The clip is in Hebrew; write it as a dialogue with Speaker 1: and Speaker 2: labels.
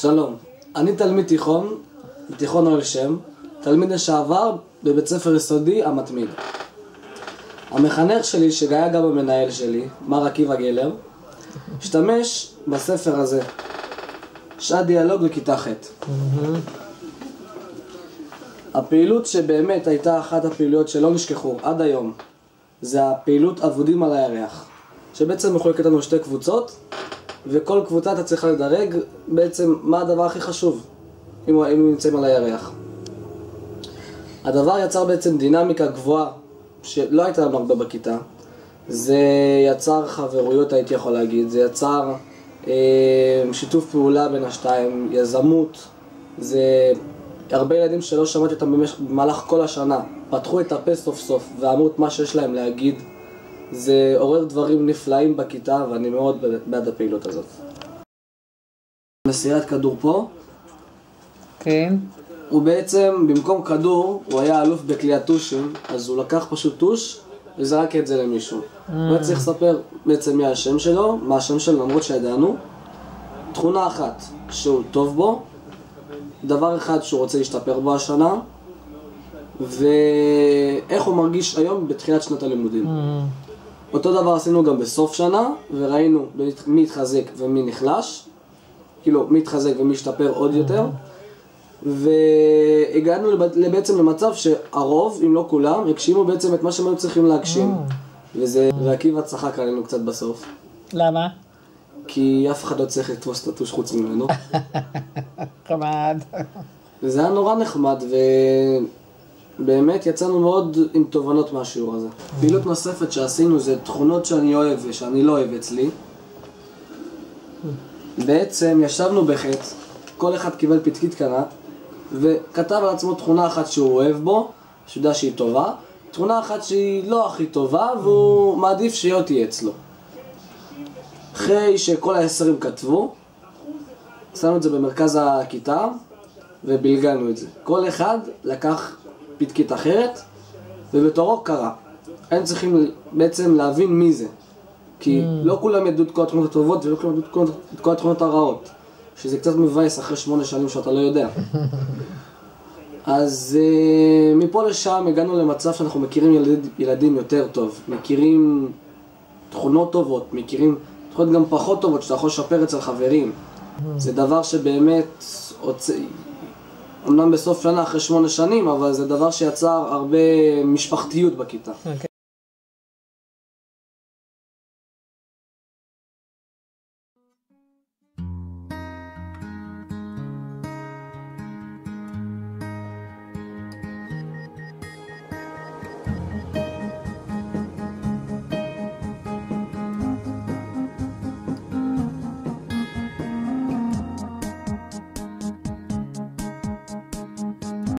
Speaker 1: שלום, אני תלמיד בתיכון אוהל שם, תלמיד לשעבר בבית ספר יסודי המתמיד. המחנך שלי, שהיה גם המנהל שלי, מר עקיבא גלר, השתמש בספר הזה, שעת דיאלוג לכיתה ח'. הפעילות שבאמת הייתה אחת הפעילויות שלא נשכחו עד היום, זה הפעילות עבודים על הירח, שבעצם מחולקת לנו שתי קבוצות, וכל קבוצה אתה צריכה לדרג בעצם מה הדבר הכי חשוב אם נמצאים על הירח. הדבר יצר בעצם דינמיקה גבוהה שלא הייתה לנו הרבה בכיתה. זה יצר חברויות, הייתי יכול להגיד, זה יצר שיתוף פעולה בין השתיים, יזמות. זה הרבה ילדים שלא שמעתי אותם במהלך כל השנה פתחו את הפה סוף סוף ואמרו את מה שיש להם להגיד. זה עורר דברים נפלאים בכיתה ואני מאוד בעד הפעילות הזאת. מסירת כדור פה.
Speaker 2: כן.
Speaker 1: הוא בעצם, במקום כדור, הוא היה אלוף בקליעת טושים, אז הוא לקח פשוט טוש וזרק את זה למישהו. הוא היה צריך לספר בעצם מי השם שלו, מה השם שלו, למרות שידענו. תכונה אחת שהוא טוב בו, דבר אחד שהוא רוצה להשתפר בו השנה, ואיך הוא מרגיש היום בתחילת שנת הלימודים. אותו דבר עשינו גם בסוף שנה, וראינו מי התחזק ומי נחלש, כאילו מי התחזק ומי השתפר עוד יותר, והגענו בעצם למצב שהרוב, אם לא כולם, הגשימו בעצם את מה שהם היו צריכים להגשים. ועקיבא צחק עלינו קצת בסוף.
Speaker 2: למה?
Speaker 1: כי אף אחד לא צריך לתפוס את הטוש חוץ ממנו.
Speaker 2: חמד.
Speaker 1: וזה היה נורא נחמד, ובאמת יצאנו מאוד עם תובנות מהשיעור הזה. פעילות נוספת שעשינו זה תכונות שאני אוהב ושאני לא אוהב אצלי. בעצם ישבנו בחץ, כל אחד קיבל פתקית קטנה, וכתב על עצמו תכונה אחת שהוא אוהב בו, שיודע שהיא טובה, תכונה אחת שהיא לא הכי טובה, והוא מעדיף שהיא תהיה אצלו. אחרי שכל ה10 כתבו, שמנו את זה במרכז הכיתה, ובלגנו את זה. כל אחד לקח פתקית אחרת, ובתורו קרא. הם צריכים בעצם להבין מי זה. כי לא כולם ידעו את כל התכונות הטובות, ולא כולם ידעו את כל התכונות הרעות. שזה קצת מבאס אחרי 8 שנים שאתה לא יודע. אז מפה לשם הגענו למצב שאנחנו מכירים ילדים יותר טוב. מכירים תכונות טובות, מכירים תכונות גם פחות טובות שאתה יכול לשפר אצל חברים. זה דבר שבאמת, אמנם בסוף שנה אחרי 8 שנים, אבל זה דבר שיצר הרבה משפחתיות בכיתה.